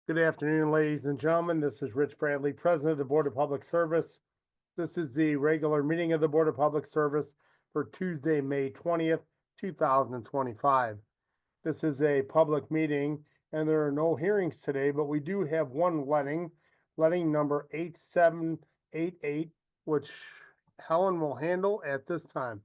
Good afternoon, ladies and gentlemen. This is Rich Bradley, President of the Board of Public Service. This is the regular meeting of the Board of Public Service for Tuesday, May 20th, 2025. This is a public meeting and there are no hearings today, but we do have one letting number 8788, which Helen will handle at this time.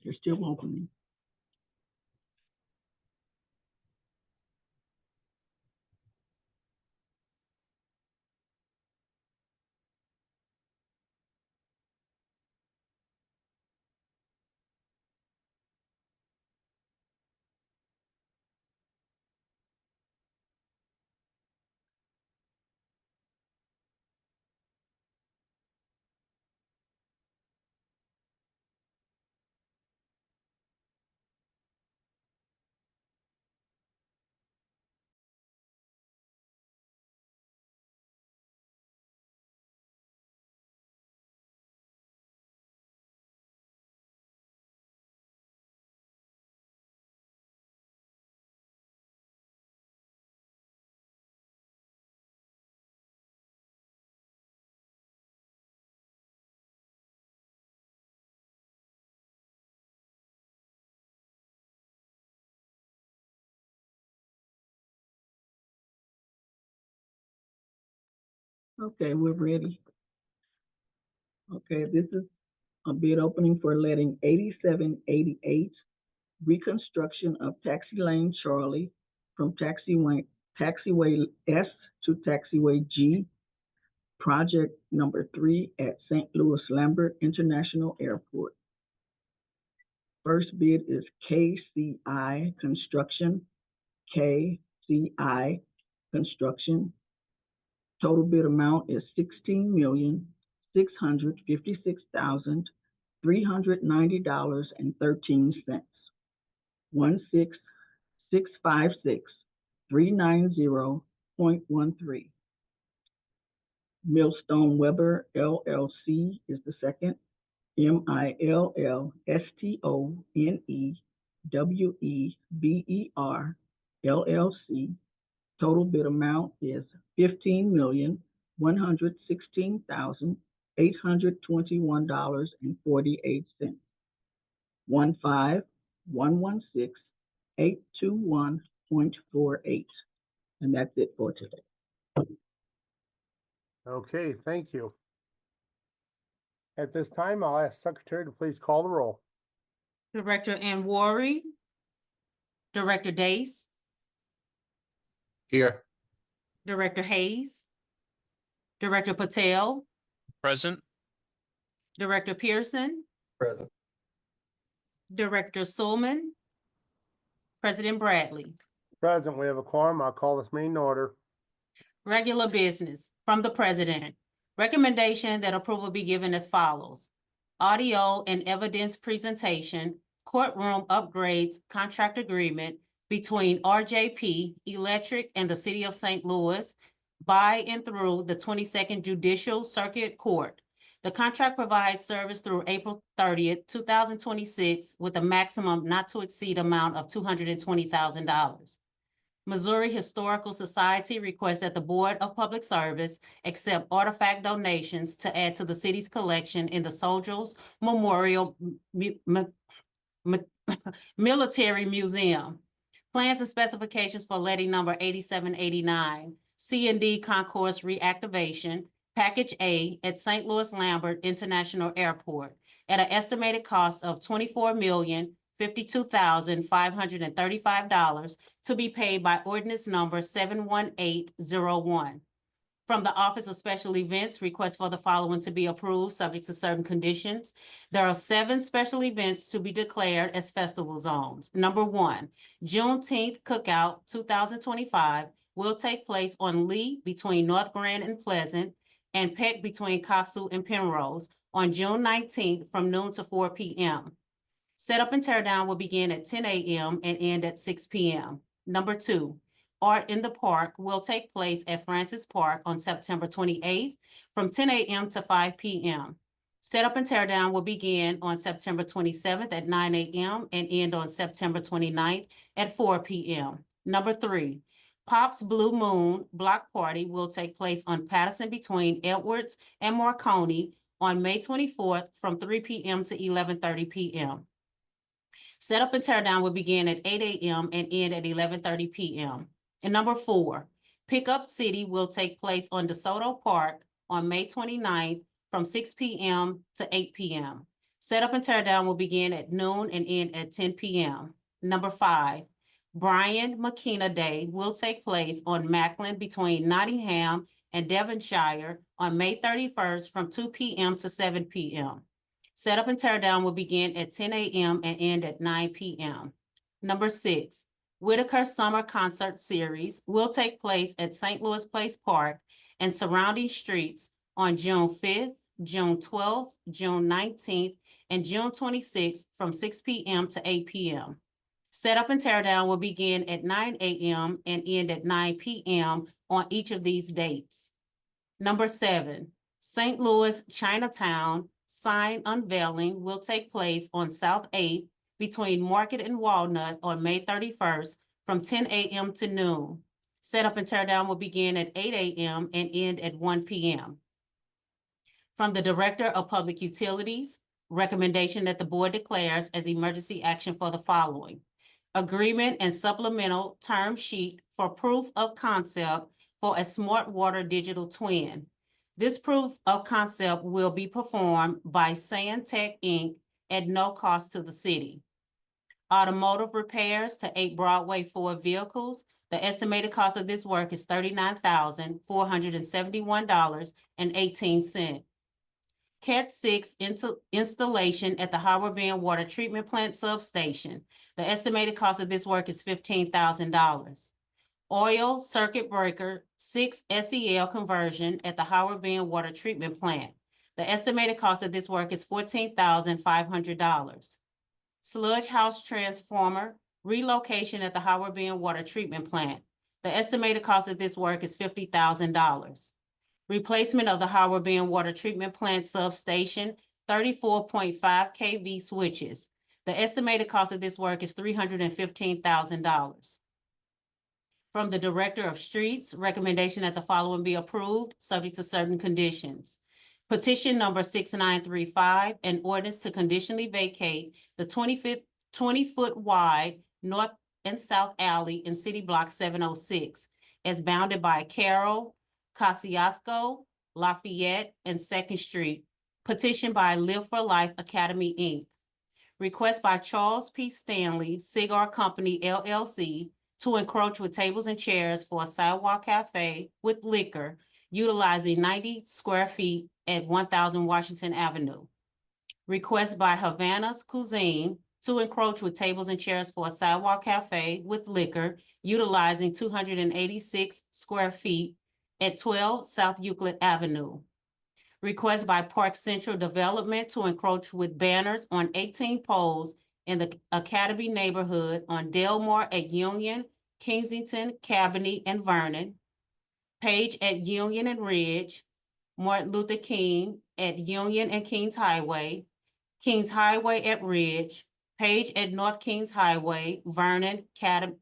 You're still opening. Okay, we're ready. Okay, this is a bid opening for letting 8788 reconstruction of Taxi Lane Charlie from Taxiway S to Taxiway G, project number 3 at St. Louis Lambert International Airport. First bid is KCI Construction, KCI Construction. Total bid amount is $16,656,390.13. 16656,390.13. Millstone Weber LLC is the second. MILLSTONEWEBER LLC. Total bid amount is $15,116,821.48. 15116,821.48. And that's it for today. Okay, thank you. At this time, I'll ask Secretary to please call the roll. Director Anwari, Director Dace, Here. Director Hayes, Director Patel, Present. Director Pearson, Present. Director Sulman, President Bradley. Present, we have a quorum. I'll call this meeting to order. Regular business from the President. Recommendation that approval be given as follows. Audio and evidence presentation, courtroom upgrades contract agreement between RJP Electric and the City of St. Louis by and through the 22nd Judicial Circuit Court. The contract provides service through April 30th, 2026 with a maximum not to exceed amount of $220,000. Missouri Historical Society requests that the Board of Public Service accept artifact donations to add to the city's collection in the Soldiers Memorial Military Museum. Plans and specifications for letting number 8789, C&D Concourse Reactivation, Package A at St. Louis Lambert International Airport at an estimated cost of $24,052,535 to be paid by ordinance number 71801. From the Office of Special Events, request for the following to be approved, subject to certain conditions. There are 7 special events to be declared as festival zones. Number 1, Juneteenth Cookout 2025 will take place on Lee between North Grand and Pleasant and Peck between Kasu and Penrose on June 19th from noon to 4 p.m. Setup and teardown will begin at 10 a.m. and end at 6 p.m. Number 2, Art in the Park will take place at Francis Park on September 28th from 10 a.m. to 5 p.m. Setup and tear down will begin on September 27th at 9 a.m. and end on September 29th at 4 p.m. Number 3, Pop's Blue Moon Block Party will take place on Patterson between Edwards and Marconi on May 24th from 3 p.m. to 11:30 p.m. Setup and tear down will begin at 8 a.m. and end at 11:30 p.m. And number 4, Pickup City will take place on DeSoto Park on May 29th from 6 p.m. to 8 p.m. Setup and tear down will begin at noon and end at 10 p.m. Number 5, Brian McKenna Day will take place on Macklin between Nottingham and Devonshire on May 31st from 2 p.m. to 7 p.m. Setup and tear down will begin at 10 a.m. and end at 9 p.m. Number 6, Whitaker Summer Concert Series will take place at St. Louis Place Park and surrounding streets on June 5th, June 12th, June 19th, and June 26th from 6 p.m. to 8 p.m. Setup and tear down will begin at 9 a.m. and end at 9 p.m. on each of these dates. Number 7, St. Louis Chinatown sign unveiling will take place on South 8th between Market and Walnut on May 31st from 10 a.m. to noon. Setup and tear down will begin at 8 a.m. and end at 1 p.m. From the Director of Public Utilities, recommendation that the board declares as emergency action for the following: agreement and supplemental term sheet for proof of concept for a smart water digital twin. This proof of concept will be performed by Sandtech Inc. at no cost to the city. Automotive repairs to 8 Broadway Ford vehicles. The estimated cost of this work is $39,471.18. Cat 6 installation at the Howard Bend Water Treatment Plant substation. The estimated cost of this work is $15,000. Oil circuit breaker 6 SEL conversion at the Howard Bend Water Treatment Plant. The estimated cost of this work is $14,500. Sludge house transformer relocation at the Howard Bend Water Treatment Plant. The estimated cost of this work is $50,000. Replacement of the Howard Bend Water Treatment Plant substation 34.5 kV switches. The estimated cost of this work is $315,000. From the Director of Streets, recommendation that the following be approved, subject to certain conditions. Petition number 6935, an ordinance to conditionally vacate the 20-foot wide north and south alley in City Block 706 as bounded by Carroll, Kosciuszko, Lafayette, and Second Street. Petition by Live for Life Academy, Inc. Request by Charles P. Stanley, Cigar Company, LLC, to encroach with tables and chairs for a sidewalk cafe with liquor utilizing 90 square feet at 1000 Washington Avenue. Request by Havana's Cuisine to encroach with tables and chairs for a sidewalk cafe with liquor utilizing 286 square feet at 12 South Euclid Avenue. Request by Park Central Development to encroach with banners on 18 poles in the Academy neighborhood on Delmar at Union, Kensington, Cabanne, and Vernon. Page at Union and Ridge, Martin Luther King at Union and Kings Highway, Kings Highway at Ridge, Page at North Kings Highway, Vernon, Cabanne,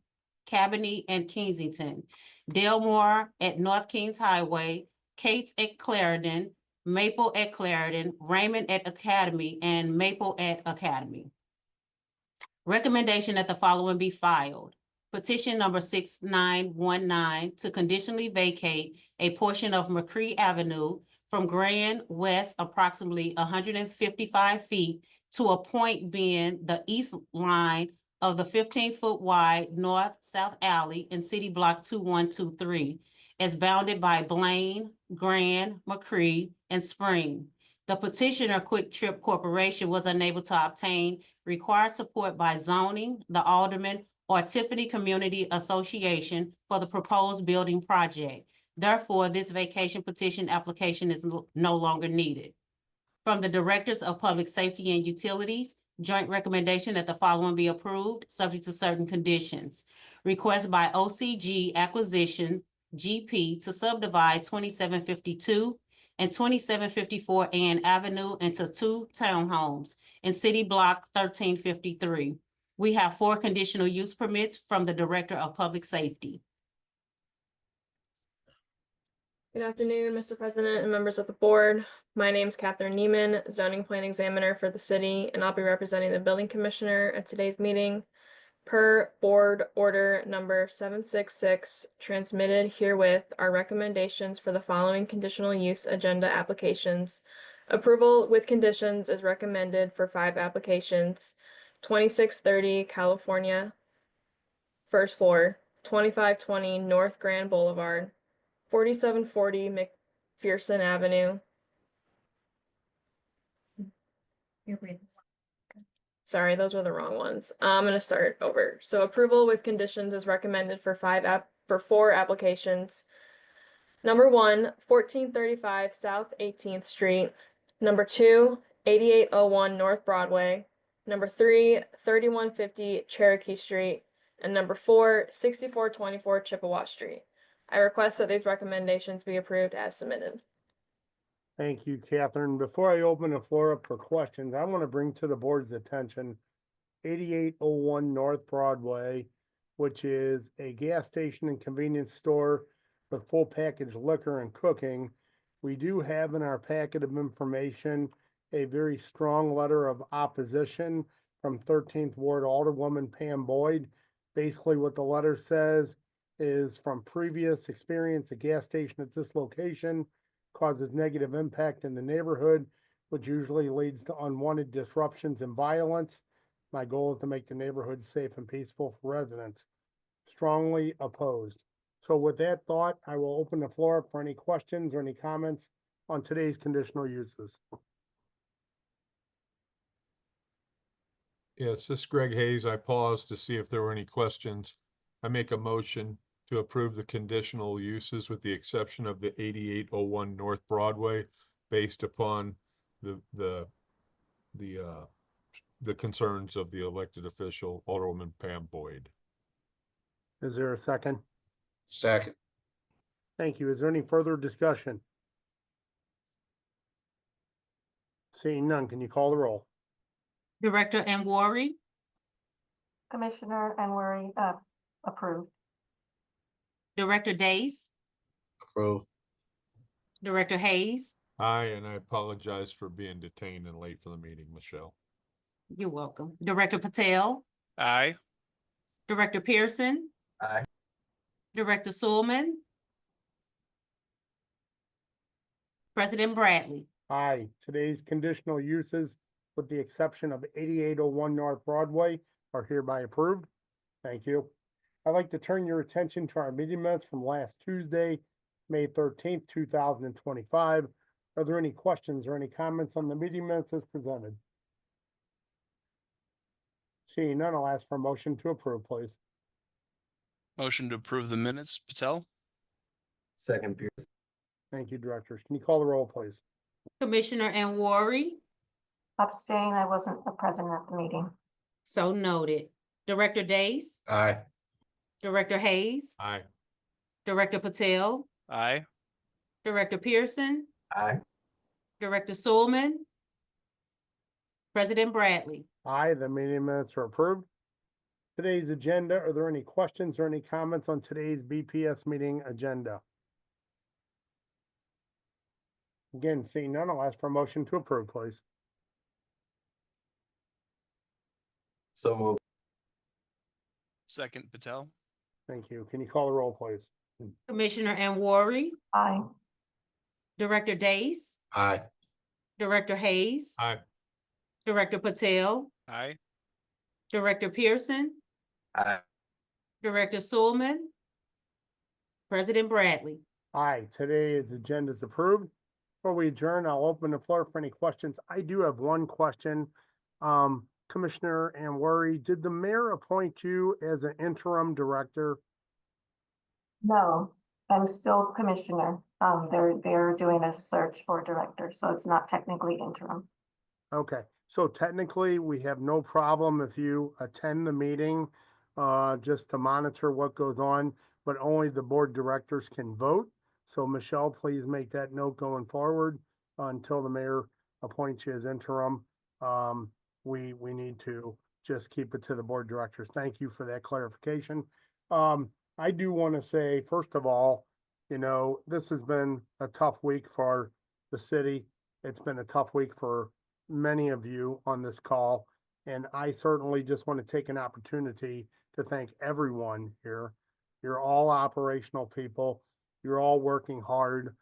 and Kensington, Delmar at North Kings Highway, Cates at Clarendon, Maple at Clarendon, Raymond at Academy, and Maple at Academy. Recommendation that the following be filed. Petition number 6919 to conditionally vacate a portion of McCree Avenue from Grand West approximately 155 feet to a point being the east line of the 15-foot wide north-south alley in City Block 2123 as bounded by Blaine, Grand, McCree, and Spring. The petitioner, Quick Trip Corporation, was unable to obtain required support by zoning, the alderman, or Tiffany Community Association for the proposed building project. Therefore, this vacation petition application is no longer needed. From the Directors of Public Safety and Utilities, joint recommendation that the following be approved, subject to certain conditions. Request by OCG Acquisition, GP, to subdivide 2752 and 2754 Ann Avenue into 2 townhomes in City Block 1353. We have 4 conditional use permits from the Director of Public Safety. Good afternoon, Mr. President and members of the board. My name is Catherine Neiman, zoning plan examiner for the city, and I'll be representing the building commissioner at today's meeting. Per board order number 766, transmitted herewith are recommendations for the following conditional use agenda applications. Approval with conditions is recommended for 5 applications. 2630 California, first floor, 2520 North Grand Boulevard, 4740 McPherson Avenue. Sorry, those were the wrong ones. I'm gonna start over. So approval with conditions is recommended for 4 applications. Number 1, 1435 South 18th Street. Number 2, 8801 North Broadway. Number 3, 3150 Cherokee Street. And number 4, 6424 Chippewa Street. I request that these recommendations be approved as submitted. Thank you, Catherine. Before I open the floor up for questions, I want to bring to the board's attention 8801 North Broadway, which is a gas station and convenience store with full package liquor and cooking. We do have in our packet of information a very strong letter of opposition from 13th Ward Alderwoman Pam Boyd. Basically, what the letter says is, from previous experience, a gas station at this location causes negative impact in the neighborhood, which usually leads to unwanted disruptions and violence. My goal is to make the neighborhood safe and peaceful for residents. Strongly opposed. So with that thought, I will open the floor up for any questions or any comments on today's conditional uses. Yes, this is Greg Hayes. I paused to see if there were any questions. I make a motion to approve the conditional uses with the exception of the 8801 North Broadway based upon the concerns of the elected official, Alderwoman Pam Boyd. Is there a second? Second. Thank you. Is there any further discussion? Seeing none, can you call the roll? Director Anwari, Commissioner Anwari, approved. Director Days, Approve. Director Hayes. Aye, and I apologize for being detained and late for the meeting, Michelle. You're welcome. Director Patel, Aye. Director Pearson. Aye. Director Sullivan. President Bradley. Aye. Today's conditional uses, with the exception of 8801 North Broadway, are hereby approved. Thank you. I'd like to turn your attention to our meeting minutes from last Tuesday, May 13th, 2025. Are there any questions or any comments on the meeting minutes as presented? Seeing none, I'll ask for a motion to approve, please. Motion to approve the minutes, Patel? Second, Pierce. Thank you, directors. Can you call the roll, please? Commissioner Anwari, Abstain, I wasn't present at the meeting. so noted. Director Days, Aye. Director Hayes, Aye. Director Patel, Aye. Director Pearson, Aye. Director Sullivan, President Bradley. Aye, the meeting minutes are approved. Today's agenda, are there any questions or any comments on today's BPS meeting agenda? Again, seeing none, I'll ask for a motion to approve, please. So moved. Second, Patel? Thank you. Can you call the roll, please? Commissioner Anwari, Aye. Director Days, Aye. Director Hayes, Aye. Director Patel, Aye. Director Pearson, Aye. Director Sullivan, President Bradley. Aye, today's agenda is approved. Before we adjourn, I'll open the floor for any questions. I do have one question. Commissioner Anwari, did the mayor appoint you as an interim director? No, I'm still commissioner. They're doing a search for a director, so it's not technically interim. Okay, so technically, we have no problem if you attend the meeting, just to monitor what goes on, but only the board directors can vote. So Michelle, please make that note going forward until the mayor appoints you as interim. We need to just keep it to the board directors. Thank you for that clarification. I do want to say, first of all, you know, this has been a tough week for the city. It's been a tough week for many of you on this call. And I certainly just want to take an opportunity to thank everyone here. You're all operational people. You're all working hard.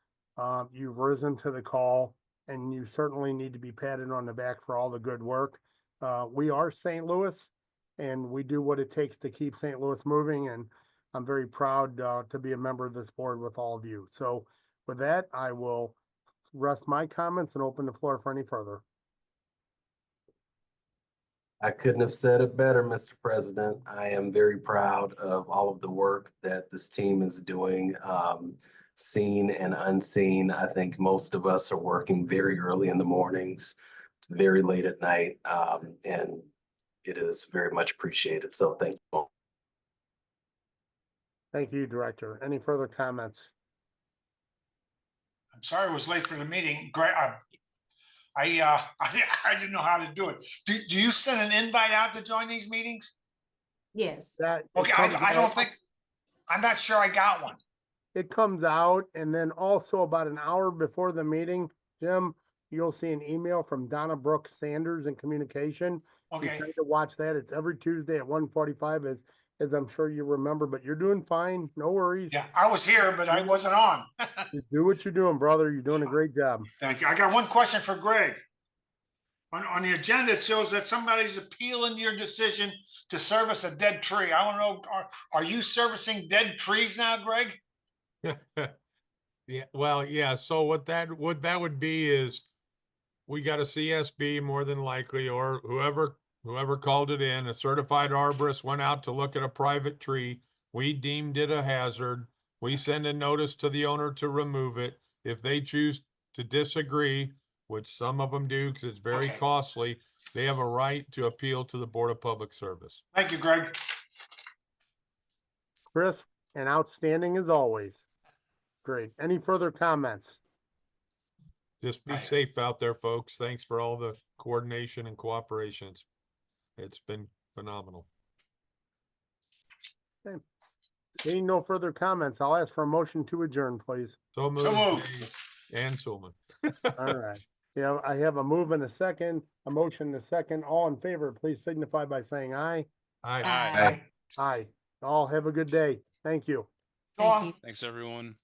You've risen to the call, and you certainly need to be patted on the back for all the good work. We are St. Louis, and we do what it takes to keep St. Louis moving. And I'm very proud to be a member of this board with all of you. So with that, I will rest my comments and open the floor for any further. I couldn't have said it better, Mr. President. I am very proud of all of the work that this team is doing, seen and unseen. I think most of us are working very early in the mornings, very late at night, and it is very much appreciated. So thank you all. Thank you, Director. Any further comments? I'm sorry I was late for the meeting. Greg, I didn't know how to do it. Do you send an invite out to join these meetings? Yes. That it Okay, comes I don't out- think, I'm not sure I got one. It comes out, and then also about an hour before the meeting, Jim, you'll see an email from Donna Brooke Sanders in communication. You Okay, tend to watch that. It's every Tuesday at 1:45, as I'm sure you remember, but you're doing fine. No worries. yeah, I was here, but I wasn't on. You do what you're doing, brother. You're doing a great job. Thank you. I got one question for Greg. On the agenda, it shows that somebody's appealing your decision to service a dead tree. I want to know, are you servicing dead trees now, Greg? Yeah, well, yeah, so what that would be is we got a CSB more than likely, or whoever called it in, a certified arborist went out to look at a private tree. We deemed it a hazard. We send a notice to the owner to remove it. If they choose to disagree, which some of them do because it's very Okay. costly, they have a right to appeal to the Board of Public Service. Thank you, Greg. Crisp and outstanding as always. Great. Any further comments? Just be Right. safe out there, folks. Thanks for all the coordination and cooperation. It's been phenomenal. Seeing no further comments, I'll ask for a motion to adjourn, please. So moved. So moved. Dave and Sulman. All right. Yeah, I have a move and a second, a motion and a second. All in favor, please signify by saying aye. Aye. Aye. Aye. All have a good day. Thank you. So Thank long. you. Thanks, everyone.